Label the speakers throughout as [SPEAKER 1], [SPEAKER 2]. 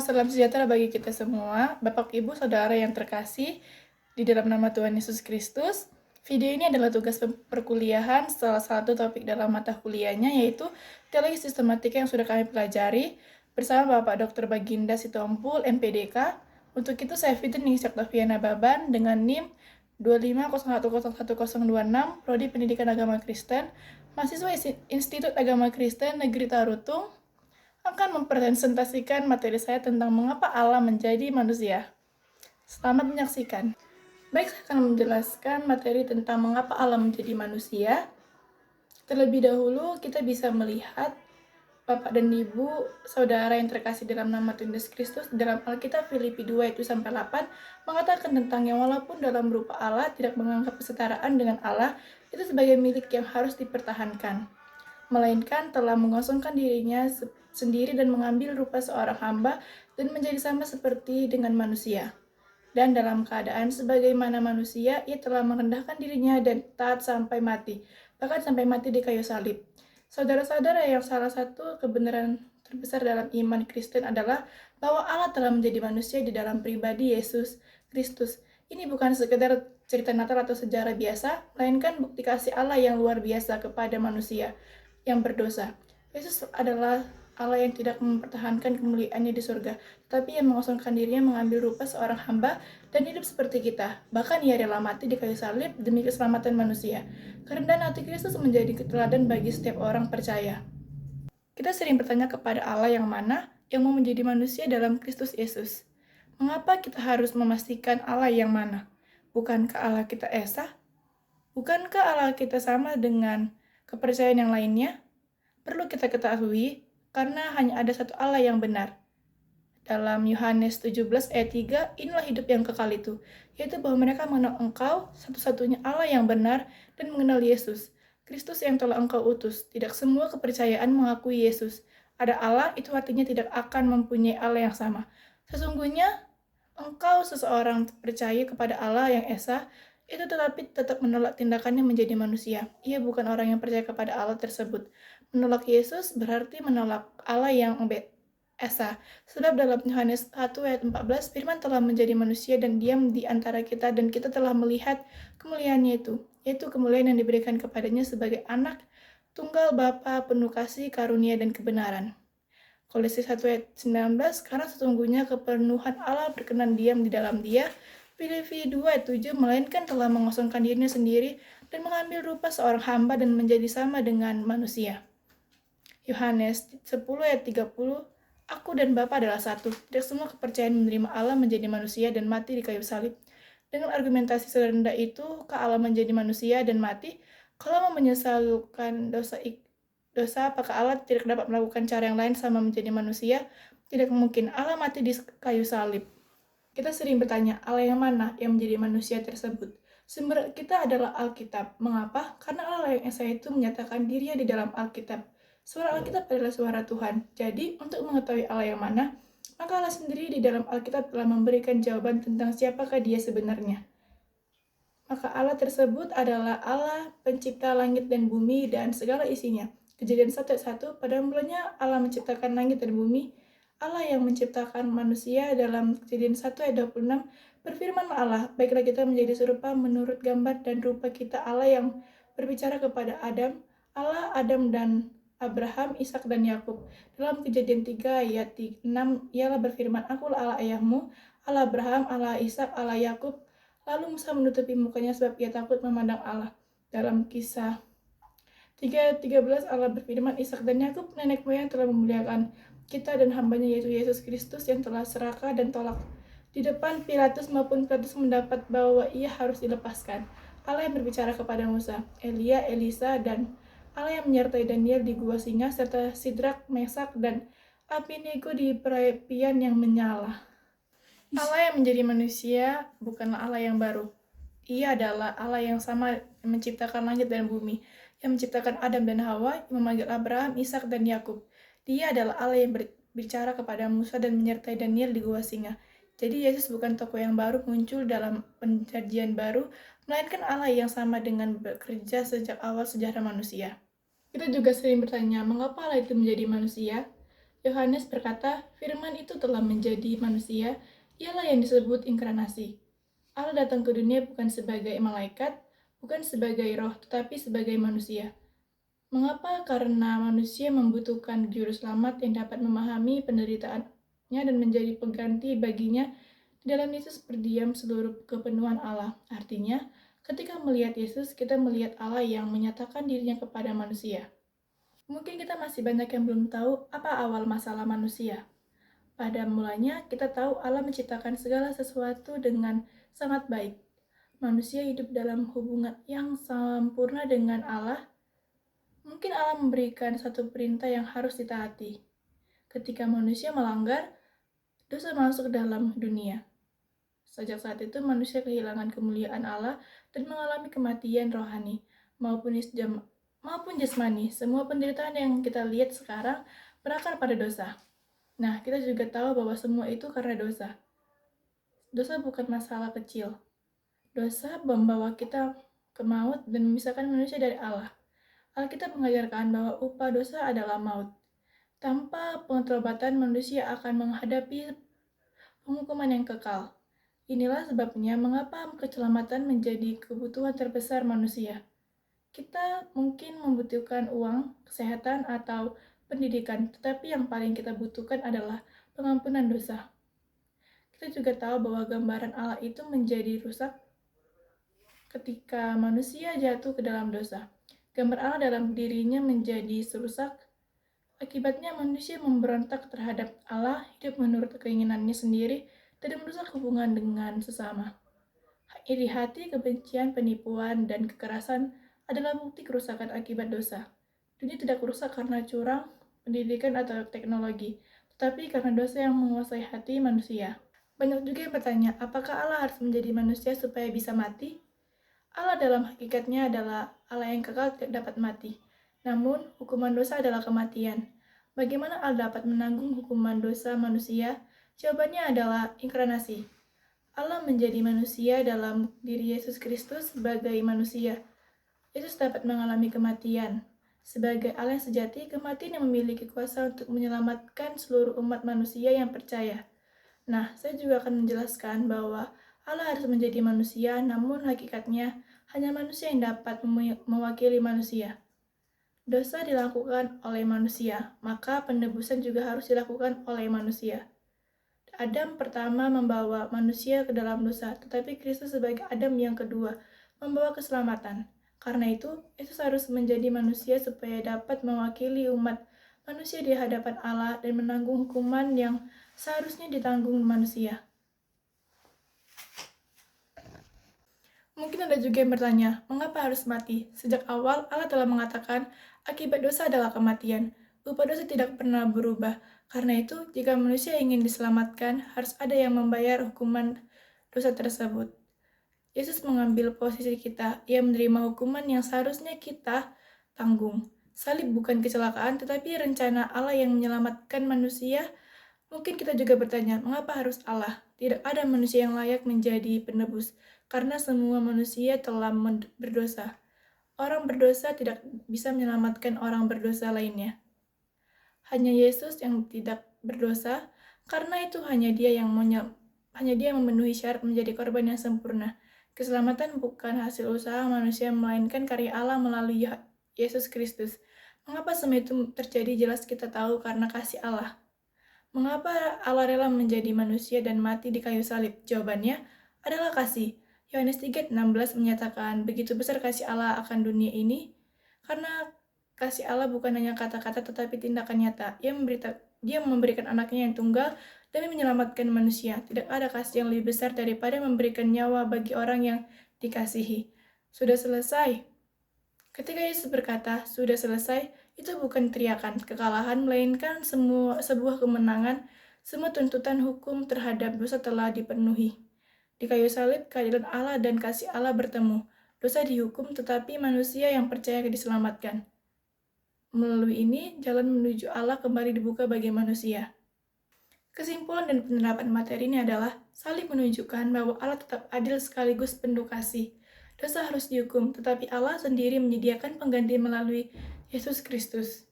[SPEAKER 1] salam sejahtera bagi kita semua, Bapak, Ibu, Saudara yang terkasih, di dalam nama Tuhan Yesus Kristus. Video ini adalah tugas perkuliahan salah satu topik dalam mata kuliahnya, yaitu teologi sistematika yang sudah kami pelajari bersama Bapak Dr. Baginda Sitompul, MPDK. Untuk itu saya Fitri Ningsi Oktaviana Baban dengan NIM 250101026, Prodi Pendidikan Agama Kristen, mahasiswa Institut Agama Kristen Negeri Tarutung, akan mempresentasikan materi saya tentang mengapa Allah menjadi manusia. Selamat menyaksikan. Baik, saya akan menjelaskan materi tentang mengapa Allah menjadi manusia. Terlebih dahulu, kita bisa melihat Bapak dan Ibu, Saudara yang terkasih dalam nama Tuhan Yesus Kristus, dalam Alkitab Filipi 2 itu sampai 8, mengatakan tentang yang walaupun dalam berupa Allah tidak menganggap kesetaraan dengan Allah itu sebagai milik yang harus dipertahankan, melainkan telah mengosongkan dirinya sendiri dan mengambil rupa seorang hamba dan menjadi sama seperti dengan manusia. Dan dalam keadaan sebagaimana manusia, ia telah merendahkan dirinya dan taat sampai mati, bahkan sampai mati di kayu salib. Saudara-saudara, yang salah satu kebenaran terbesar dalam iman Kristen adalah bahwa Allah telah menjadi manusia di dalam pribadi Yesus Kristus. Ini bukan sekedar cerita Natal atau sejarah biasa, melainkan bukti kasih Allah yang luar biasa kepada manusia yang berdosa. Yesus adalah Allah yang tidak mempertahankan kemuliaannya di surga, tetapi yang mengosongkan dirinya mengambil rupa seorang hamba dan hidup seperti kita. Bahkan ia rela mati di kayu salib demi keselamatan manusia. Kerendahan hati Kristus menjadi teladan bagi setiap orang percaya. Kita sering bertanya kepada Allah yang mana yang mau menjadi manusia dalam Kristus Yesus. Mengapa kita harus memastikan Allah yang mana? Bukankah Allah kita esa? Bukankah Allah kita sama dengan kepercayaan yang lainnya? Perlu kita ketahui, karena hanya ada satu Allah yang benar. Dalam Yohanes 17 ayat 3, inilah hidup yang kekal itu, yaitu bahwa mereka mengenal Engkau, satu-satunya Allah yang benar, dan mengenal Yesus, Kristus yang telah Engkau utus. Tidak semua kepercayaan mengakui Yesus. Ada Allah, itu artinya tidak akan mempunyai Allah yang sama. Sesungguhnya, engkau seseorang percaya kepada Allah yang esa, itu tetapi tetap menolak tindakannya menjadi manusia. Ia bukan orang yang percaya kepada Allah tersebut. Menolak Yesus berarti menolak Allah yang esa. Sebab dalam Yohanes 1 ayat 14, Firman telah menjadi manusia dan diam di antara kita, dan kita telah melihat kemuliaannya itu, yaitu kemuliaan yang diberikan kepadanya sebagai anak tunggal Bapa penuh kasih, karunia, dan kebenaran. Kolose 1 ayat 19, karena sesungguhnya kepenuhan Allah berkenan diam di dalam dia. Filipi 2 ayat 7, melainkan telah mengosongkan dirinya sendiri dan mengambil rupa seorang hamba dan menjadi sama dengan manusia. Yohanes 10 ayat 30, aku dan Bapa adalah satu. Tidak semua kepercayaan menerima Allah menjadi manusia dan mati di kayu salib. Dengan argumentasi serendah itu, Allah menjadi manusia dan mati, kalau mau menyesalkan dosa, apakah Allah tidak dapat melakukan cara yang lain sama menjadi manusia? Tidak mungkin. Allah mati di kayu salib. Kita sering bertanya, Allah yang mana yang menjadi manusia tersebut? Sumber kita adalah Alkitab. Mengapa? Karena Allah yang esa itu menyatakan dirinya di dalam Alkitab. Suara Alkitab adalah suara Tuhan. Jadi, untuk mengetahui Allah yang mana, maka Allah sendiri di dalam Alkitab telah memberikan jawaban tentang siapakah dia sebenarnya. Maka Allah tersebut adalah Allah pencipta langit dan bumi dan segala isinya. Kejadian 1:1, pada mulanya Allah menciptakan langit dan bumi. Allah yang menciptakan manusia. Dalam Kejadian 1 ayat 26, berfirman Allah, baiklah kita menjadi serupa menurut gambar dan rupa kita. Allah yang berbicara kepada Adam, Allah, Adam dan Abraham, Ishak dan Yakub. Dalam Kejadian 3 ayat 6, ialah berfirman, akulah Allah ayahmu, Allah Abraham, Allah Ishak, Allah Yakub. Lalu Musa menutupi mukanya sebab ia takut memandang Allah. Dalam Kisah 3:13, Allah berfirman, Ishak dan Yakub nenek moyang telah memuliakan kita dan hambanya yaitu Yesus Kristus yang telah serakah dan tolak di depan Pilatus, maupun Pilatus mendapat bahwa ia harus dilepaskan. Allah yang berbicara kepada Musa, Elia, Elisa, dan Allah yang menyertai Daniel di gua singa, serta Sidrak, Mesak, dan Abednego di perapian yang menyala. Allah yang menjadi manusia bukanlah Allah yang baru. Ia adalah Allah yang sama yang menciptakan langit dan bumi, yang menciptakan Adam dan Hawa, yang memanggil Abraham, Ishak, dan Yakub. Dia adalah Allah yang berbicara kepada Musa dan menyertai Daniel di gua singa. Jadi Yesus bukan tokoh yang baru muncul dalam perjanjian baru, melainkan Allah yang sama dengan bekerja sejak awal sejarah manusia. Kita juga sering bertanya, mengapa Allah itu menjadi manusia? Yohanes berkata, firman itu telah menjadi manusia, ialah yang disebut inkarnasi. Allah datang ke dunia bukan sebagai malaikat, bukan sebagai roh, tetapi sebagai manusia. Mengapa? Karena manusia membutuhkan juru selamat yang dapat memahami penderitaannya dan menjadi pengganti baginya. Di dalam Yesus berdiam seluruh kepenuhan Allah. Artinya, ketika melihat Yesus, kita melihat Allah yang menyatakan dirinya kepada manusia. Mungkin kita masih banyak yang belum tahu apa awal masalah manusia. Pada mulanya, kita tahu Allah menciptakan segala sesuatu dengan sangat baik. Manusia hidup dalam hubungan yang sempurna dengan Allah. Mungkin Allah memberikan satu perintah yang harus ditaati. Ketika manusia melanggar, dosa masuk ke dalam dunia. Sejak saat itu, manusia kehilangan kemuliaan Allah dan mengalami kematian rohani maupun jasmani. Semua penderitaan yang kita lihat sekarang berakar pada dosa. Nah, kita juga tahu bahwa semua itu karena dosa. Dosa bukan masalah kecil. Dosa membawa kita ke maut dan memisahkan manusia dari Allah. Alkitab mengajarkan bahwa upah dosa adalah maut. Tanpa pengobatan, manusia akan menghadapi penghukuman yang kekal. Inilah sebabnya mengapa keselamatan menjadi kebutuhan terbesar manusia. Kita mungkin membutuhkan uang, kesehatan, atau pendidikan, tetapi yang paling kita butuhkan adalah pengampunan dosa. Kita juga tahu bahwa gambaran Allah itu menjadi rusak ketika manusia jatuh ke dalam dosa. Gambar Allah dalam dirinya menjadi rusak. Akibatnya manusia memberontak terhadap Allah, hidup menurut keinginannya sendiri, dan merusak hubungan dengan sesama. Iri hati, kebencian, penipuan, dan kekerasan adalah bukti kerusakan akibat dosa. Dunia tidak rusak karena curang, pendidikan, atau teknologi, tetapi karena dosa yang menguasai hati manusia. Banyak juga yang bertanya, apakah Allah harus menjadi manusia supaya bisa mati? Allah dalam hakikatnya adalah Allah yang kekal tidak dapat mati. Namun, hukuman dosa adalah kematian. Bagaimana Allah dapat menanggung hukuman dosa manusia? Jawabannya adalah inkarnasi. Allah menjadi manusia dalam diri Yesus Kristus sebagai manusia. Yesus dapat mengalami kematian. Sebagai Allah yang sejati, kematian yang memiliki kuasa untuk menyelamatkan seluruh umat manusia yang percaya. Nah, saya juga akan menjelaskan bahwa Allah harus menjadi manusia, namun hakikatnya hanya manusia yang dapat mewakili manusia. Dosa dilakukan oleh manusia, maka penebusan juga harus dilakukan oleh manusia. Adam pertama membawa manusia ke dalam dosa, tetapi Kristus sebagai Adam yang kedua membawa keselamatan. Karena itu, Yesus harus menjadi manusia supaya dapat mewakili umat manusia di hadapan Allah dan menanggung hukuman yang seharusnya ditanggung manusia. Mungkin ada juga yang bertanya, mengapa harus mati? Sejak awal, Allah telah mengatakan, akibat dosa adalah kematian. Upah dosa tidak pernah berubah. Karena itu, jika manusia ingin diselamatkan, harus ada yang membayar hukuman dosa tersebut. Yesus mengambil posisi kita. Ia menerima hukuman yang seharusnya kita tanggung. Salib bukan kecelakaan, tetapi rencana Allah yang menyelamatkan manusia. Mungkin kita juga bertanya, mengapa harus Allah? Tidak ada manusia yang layak menjadi penebus, karena semua manusia telah berdosa. Orang berdosa tidak bisa menyelamatkan orang berdosa lainnya. Hanya Yesus yang tidak berdosa, karena itu hanya Dia yang memenuhi syarat menjadi korban yang sempurna. Keselamatan bukan hasil usaha manusia, melainkan karya Allah melalui Yesus Kristus. Mengapa semua itu terjadi? Jelas kita tahu karena kasih Allah. Mengapa Allah rela menjadi manusia dan mati di kayu salib? Jawabannya adalah kasih. Yohanes 3:16 menyatakan, begitu besar kasih Allah akan dunia ini, karena kasih Allah bukan hanya kata-kata tetapi tindakan nyata. Dia memberikan anaknya yang tunggal demi menyelamatkan manusia. Tidak ada kasih yang lebih besar daripada memberikan nyawa bagi orang yang dikasihi. Sudah selesai. Ketika Yesus berkata, sudah selesai, itu bukan teriakan kekalahan, melainkan sebuah kemenangan. Semua tuntutan hukum terhadap dosa telah dipenuhi. Di kayu salib, keadilan Allah dan kasih Allah bertemu. Dosa dihukum, tetapi manusia yang percaya diselamatkan. Melalui ini, jalan menuju Allah kembali dibuka bagi manusia. Kesimpulan dan penerapan materi ini adalah salib menunjukkan bahwa Allah tetap adil sekaligus penuh kasih. Dosa harus dihukum, tetapi Allah sendiri menyediakan pengganti melalui Yesus Kristus.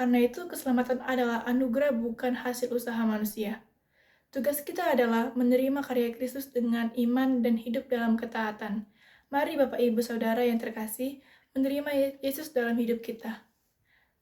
[SPEAKER 1] Karena itu, keselamatan adalah anugerah bukan hasil usaha manusia. Tugas kita adalah menerima karya Kristus dengan iman dan hidup dalam ketaatan. Mari Bapak Ibu Saudara yang terkasih, menerima Yesus dalam hidup kita.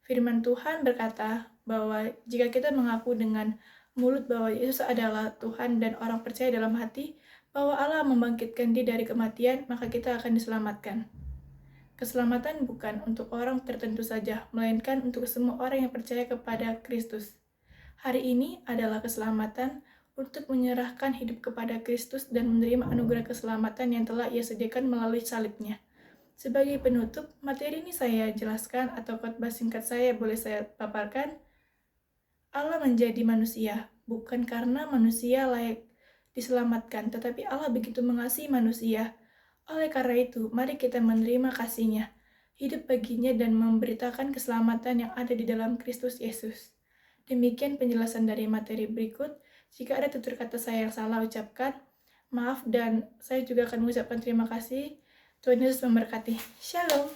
[SPEAKER 1] Firman Tuhan berkata bahwa jika kita mengaku dengan mulut bahwa Yesus adalah Tuhan dan orang percaya dalam hati bahwa Allah membangkitkan Dia dari kematian, maka kita akan diselamatkan. Keselamatan bukan untuk orang tertentu saja, melainkan untuk semua orang yang percaya kepada Kristus. Hari ini adalah keselamatan untuk menyerahkan hidup kepada Kristus dan menerima anugerah keselamatan yang telah Ia sediakan melalui salib-Nya. Sebagai penutup, materi ini saya jelaskan atau khotbah singkat saya boleh saya paparkan. Allah menjadi manusia, bukan karena manusia layak diselamatkan, tetapi Allah begitu mengasihi manusia. Oleh karena itu, mari kita menerima kasih-Nya, hidup baginya dan memberitakan keselamatan yang ada di dalam Kristus Yesus. Demikian penjelasan dari materi berikut. Jika ada tutur kata saya yang salah ucapkan, maaf dan saya juga akan mengucapkan terima kasih. Tuhan Yesus memberkati. Shalom.